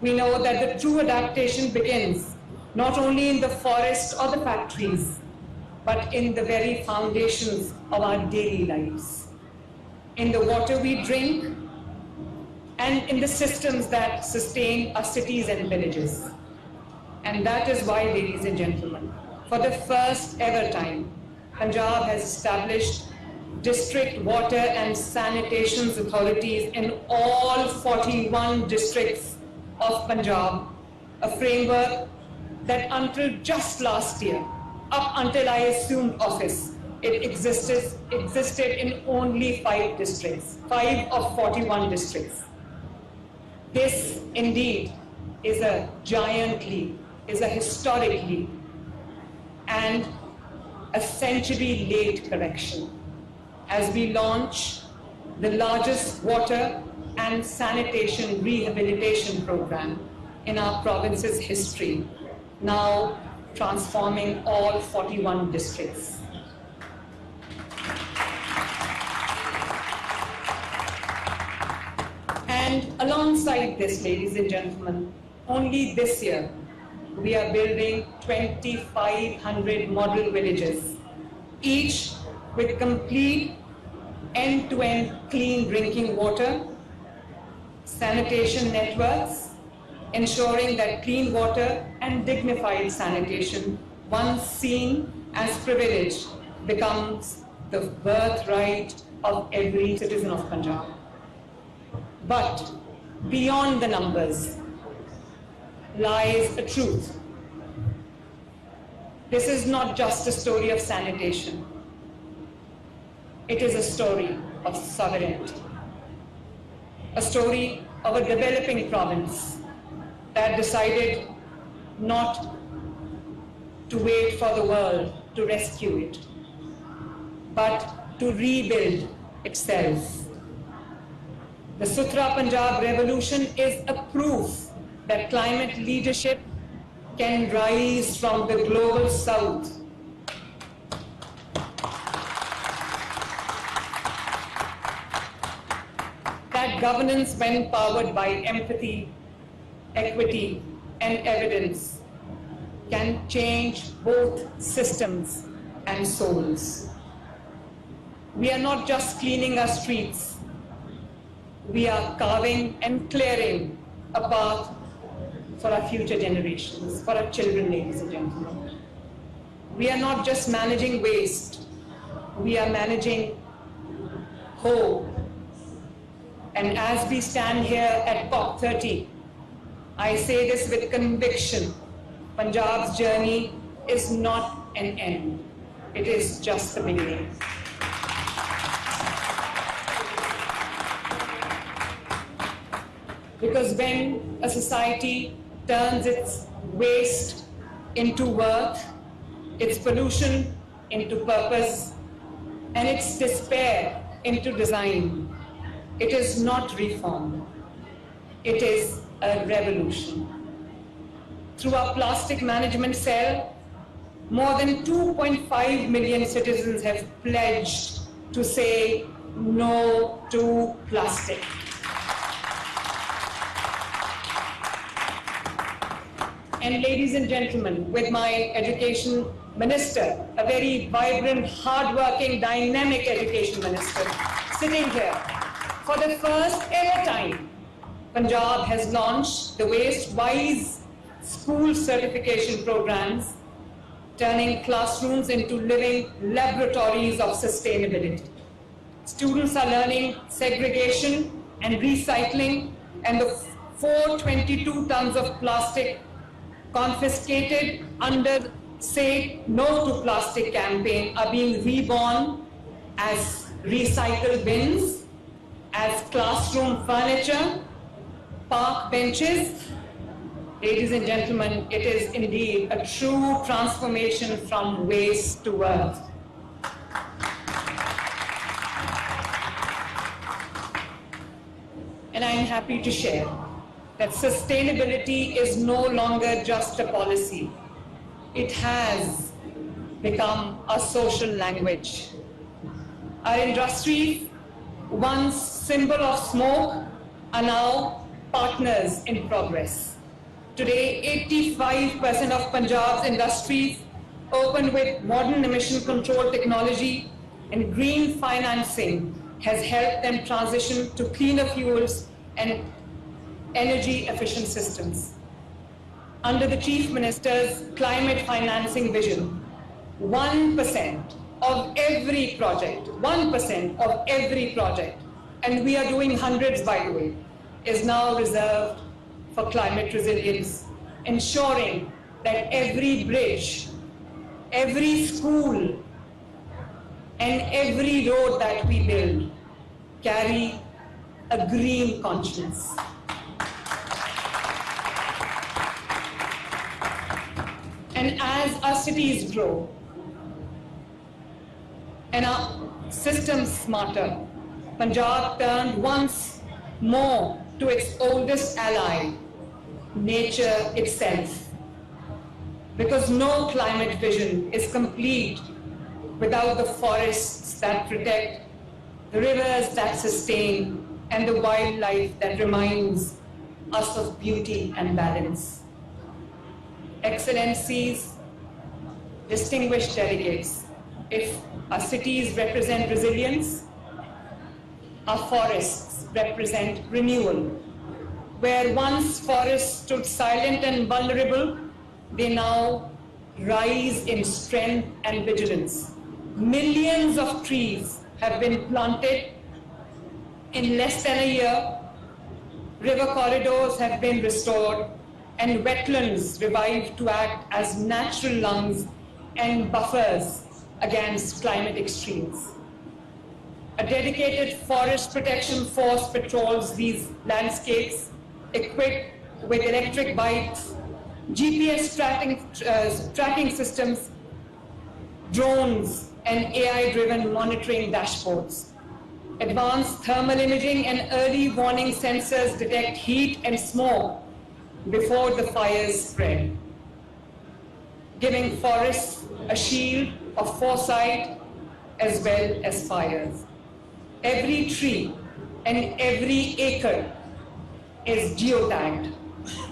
We know that the true adaptation begins not only in the forests or the factories, but in the very foundations of our daily lives, in the water we drink, and in the systems that sustain our cities and villages. And that is why, ladies and gentlemen, for the first ever time, Punjab has established district water and sanitation authorities in all 41 districts of Punjab, a framework that until just last year, up until I assumed office, it existed in only 5 districts, 5 of 41 districts. This indeed is a giant leap, is a historic leap, and a century-late correction as we launch the largest water and sanitation rehabilitation program in our province's history, now transforming all 41 districts. And alongside this, ladies and gentlemen, only this year, we are building 2,500 model villages, each with complete end-to-end clean drinking water, sanitation networks, ensuring that clean water and dignified sanitation, once seen as privilege, becomes the birthright of every citizen of Punjab. But beyond the numbers lies a truth. This is not just a story of sanitation. It is a story of sovereignty, a story of a developing province that decided not to wait for the world to rescue it, but to rebuild itself. The Sutra Punjab revolution is a proof that climate leadership can rise from the global south. That governance, when powered by empathy, equity, and evidence, can change both systems and souls. We are not just cleaning our streets. We are carving and clearing a path for our future generations, for our children, ladies and gentlemen. We are not just managing waste. We are managing hope. And as we stand here at COP30, I say this with conviction, Punjab's journey is not an end. It is just the beginning. Because when a society turns its waste into worth, its pollution into purpose, and its despair into design, it is not reform. It is a revolution. Through our plastic management cell, more than 2.5 million citizens have pledged to say no to plastic. And ladies and gentlemen, with my education minister, a very vibrant, hardworking, dynamic education minister, sitting here, for the first ever time, Punjab has launched the Waste-Wise school certification programs, turning classrooms into living laboratories of sustainability. Students are learning segregation and recycling, and the 422 tons of plastic confiscated under Say No to Plastic campaign are being reborn as recycled bins, as classroom furniture, park benches. Ladies and gentlemen, it is indeed a true transformation from waste to wealth. And I am happy to share that sustainability is no longer just a policy. It has become a social language. Our industries, once symbol of smoke, are now partners in progress. Today, 85% of Punjab's industries open with modern emission control technology, and green financing has helped them transition to cleaner fuels and energy efficient systems. Under the Chief Minister's climate financing vision, 1% of every project, 1% of every project, and we are doing hundreds by the way, is now reserved for climate resilience, ensuring that every bridge, every school, and every road that we build carry a green conscience. And as our cities grow and our systems smarter, Punjab turned once more to its oldest ally, nature itself. Because no climate vision is complete without the forests that protect, the rivers that sustain, and the wildlife that reminds us of beauty and balance. Excellencies, distinguished delegates, if our cities represent resilience, our forests represent renewal. Where once forests stood silent and vulnerable, they now rise in strength and vigilance. Millions of trees have been planted in less than a year. River corridors have been restored and wetlands revived to act as natural lungs and buffers against climate extremes. A dedicated forest protection force patrols these landscapes, equipped with electric bikes, GPS tracking systems, drones, and AI-driven monitoring dashboards. Advanced thermal imaging and early warning sensors detect heat and smoke before the fires spread, giving forests a shield of foresight as well as fires. Every tree and every acre is geotagged,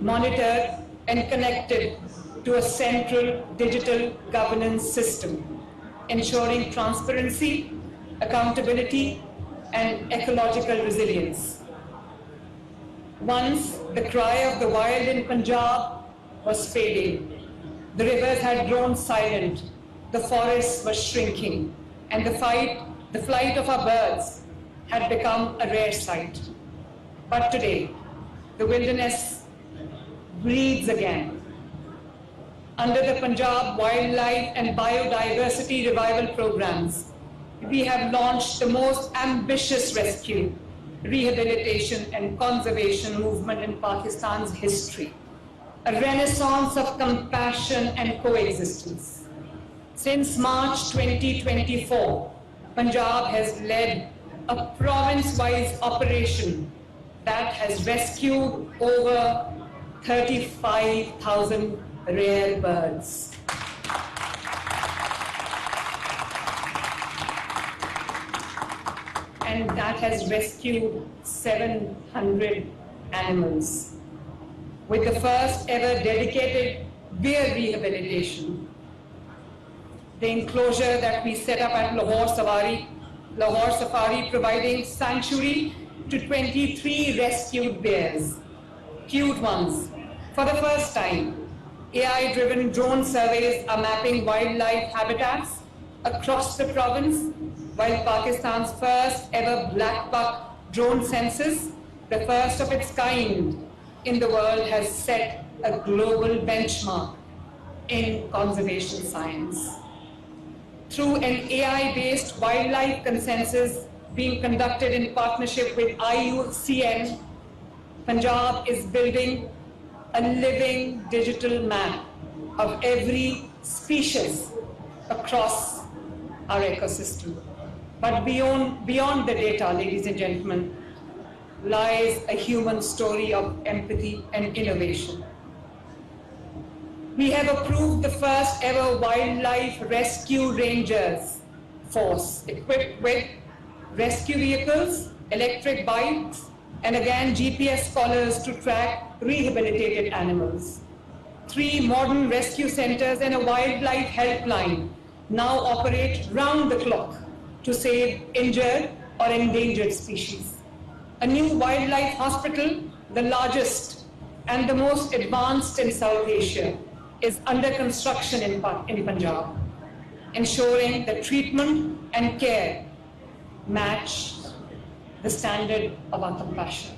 monitored, and connected to a central digital governance system, ensuring transparency, accountability, and ecological resilience. Once, the cry of the wild in Punjab was fading. The rivers had grown silent, the forests were shrinking, and the flight of our birds had become a rare sight. But today, the wilderness breathes again. Under the Punjab Wildlife and Biodiversity Revival Programs, we have launched the most ambitious rescue, rehabilitation, and conservation movement in Pakistan's history, a renaissance of compassion and coexistence. Since March 2024, Punjab has led a province-wide operation that has rescued over 35,000 rare birds. And that has rescued 700 animals. With the first ever dedicated bear rehabilitation, the enclosure that we set up at Lahore Safari providing sanctuary to 23 rescued bears, cute ones. For the first time, AI-driven drone surveys are mapping wildlife habitats across the province, while Pakistan's first ever black buck drone census, the first of its kind in the world, has set a global benchmark in conservation science. Through an AI-based wildlife consensus being conducted in partnership with IUCN, Punjab is building a living digital map of every species across our ecosystem. But beyond the data, ladies and gentlemen, lies a human story of empathy and innovation. We have approved the first ever Wildlife Rescue Rangers force, equipped with rescue vehicles, electric bikes, and again GPS collars to track rehabilitated animals. 3 modern rescue centers and a wildlife helpline now operate round the clock to save injured or endangered species. A new wildlife hospital, the largest and the most advanced in South Asia, is under construction in Punjab, ensuring that treatment and care match the standard of our compassion.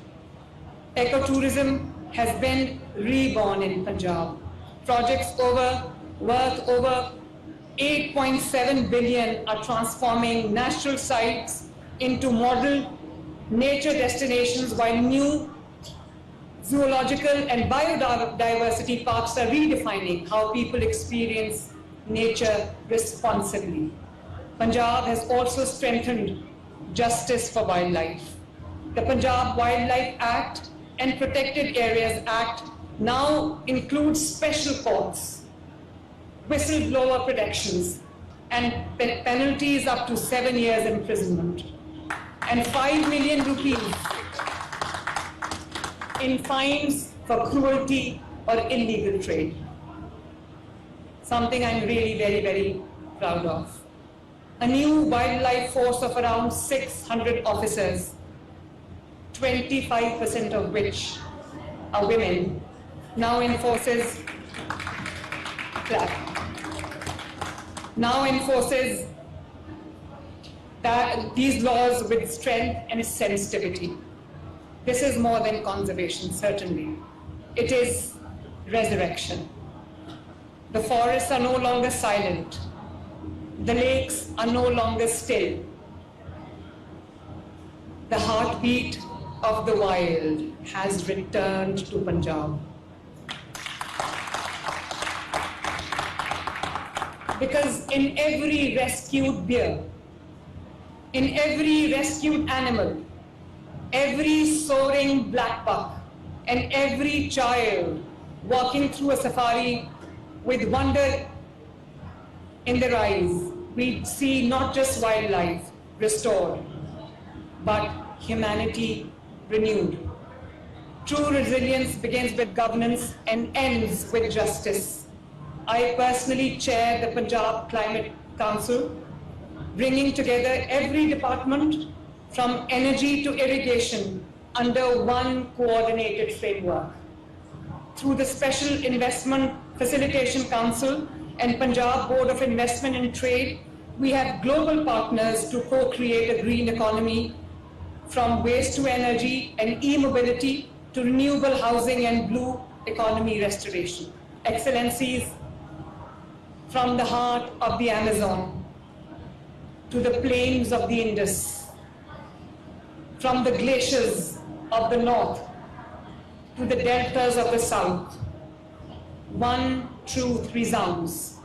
Ecotourism has been reborn in Punjab. Projects worth over 8.7 billion are transforming natural sites into model nature destinations, while new zoological and biodiversity parks are redefining how people experience nature responsibly. Punjab has also strengthened justice for wildlife. The Punjab Wildlife Act and Protected Areas Act now includes special courts, whistleblower protections, and penalties up to 7 years imprisonment, and 5 million rupees in fines for cruelty or illegal trade. Something I'm really very, very proud of. A new wildlife force of around 600 officers, 25% of which are women, now enforces these laws with strength and sensitivity. This is more than conservation, certainly. It is resurrection. The forests are no longer silent. The lakes are no longer still. The heartbeat of the wild has returned to Punjab. Because in every rescued bear, in every rescued animal, every soaring black buck, and every child walking through a safari with wonder in their eyes, we see not just wildlife restored, but humanity renewed. True resilience begins with governance and ends with justice. I personally chair the Punjab Climate Council, bringing together every department from energy to irrigation under one coordinated framework. Through the Special Investment Facilitation Council and Punjab Board of Investment and Trade, we have global partners to co-create a green economy, from waste to energy and e-mobility to renewable housing and blue economy restoration. Excellencies, from the heart of the Amazon to the plains of the Indus, from the glaciers of the north to the deltas of the south, one truth resounds.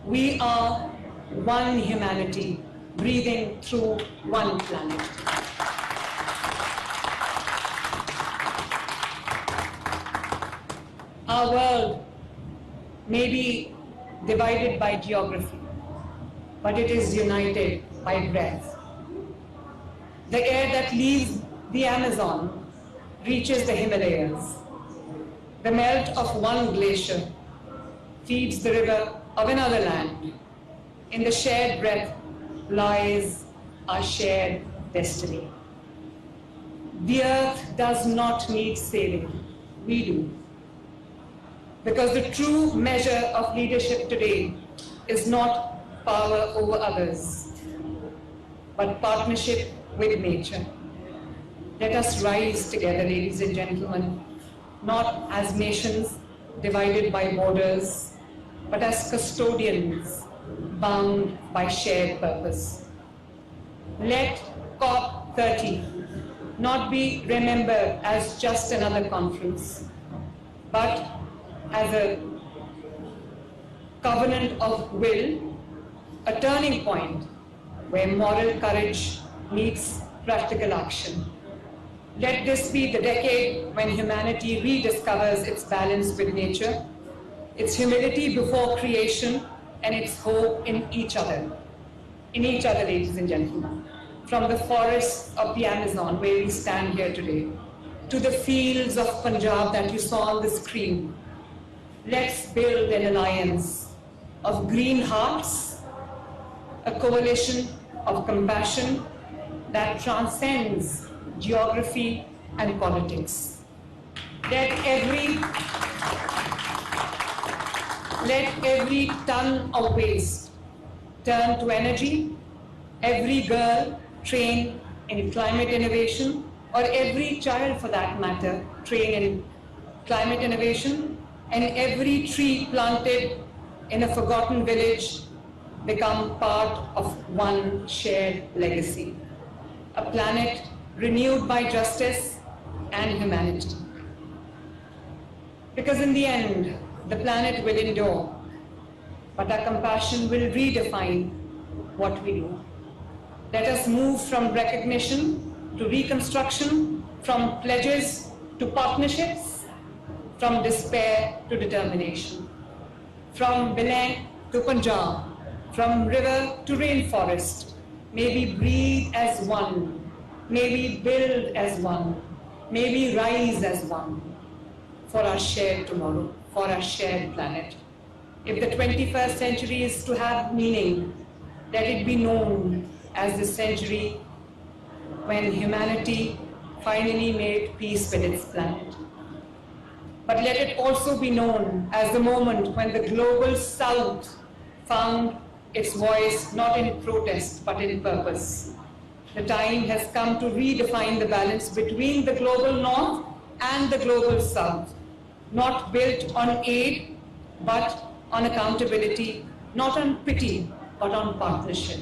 We are one humanity breathing through one planet. Our world may be divided by geography, but it is united by breath. The air that leaves the Amazon reaches the Himalayas. The melt of one glacier feeds the river of another land. In the shared breath lies our shared destiny. The earth does not need saving, we do. Because the true measure of leadership today is not power over others, but partnership with nature. Let us rise together, ladies and gentlemen, not as nations divided by borders, but as custodians bound by shared purpose. Let COP30 not be remembered as just another conference, but as a covenant of will, a turning point where moral courage meets practical action. Let this be the decade when humanity rediscovers its balance with nature, its humility before creation, and its hope in each other, ladies and gentlemen. from the forests of the Amazon, where we stand here today, to the fields of Punjab that you saw on the screen. Let's build an alliance of green hearts, a coalition of compassion that transcends geography and politics. Let every ton of waste turn to energy, every girl train in climate innovation, or every child for that matter train in climate innovation, and every tree planted in a forgotten village become part of one shared legacy. A planet renewed by justice and humanity. Because in the end, the planet will endure, but our compassion will redefine what we do. Let us move from recognition to reconstruction, from pledges to partnerships, from despair to determination, from Belém to Punjab, from river to rainforest. May we breathe as one, may we build as one, may we rise as one for our shared tomorrow, for our shared planet. If the 21st century is to have meaning, let it be known as the century when humanity finally made peace with its planet. But let it also be known as the moment when the global South found its voice not in protest but in purpose. The time has come to redefine the balance between the global North and the global South, not built on aid but on accountability, not on pity but on partnership.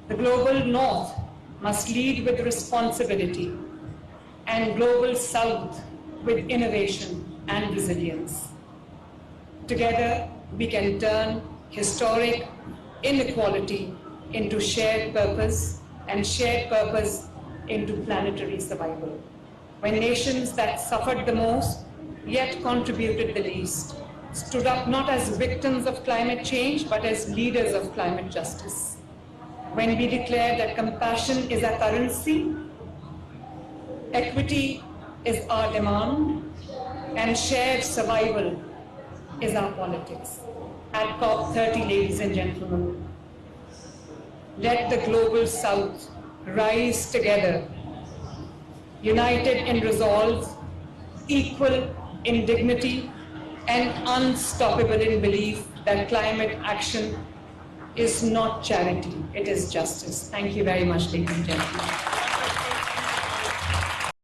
The global North must lead with responsibility, and global South with innovation and resilience. Together, we can turn historic inequality into shared purpose, and shared purpose into planetary survival. When nations that suffered the most, yet contributed the least, stood up not as victims of climate change, but as leaders of climate justice. When we declare that compassion is our currency, equity is our demand, and shared survival is our politics. At COP30, ladies and gentlemen, let the global South rise together, united in resolve, equal in dignity, and unstoppable in belief that climate action is not charity, it is justice. Thank you very much, ladies and gentlemen.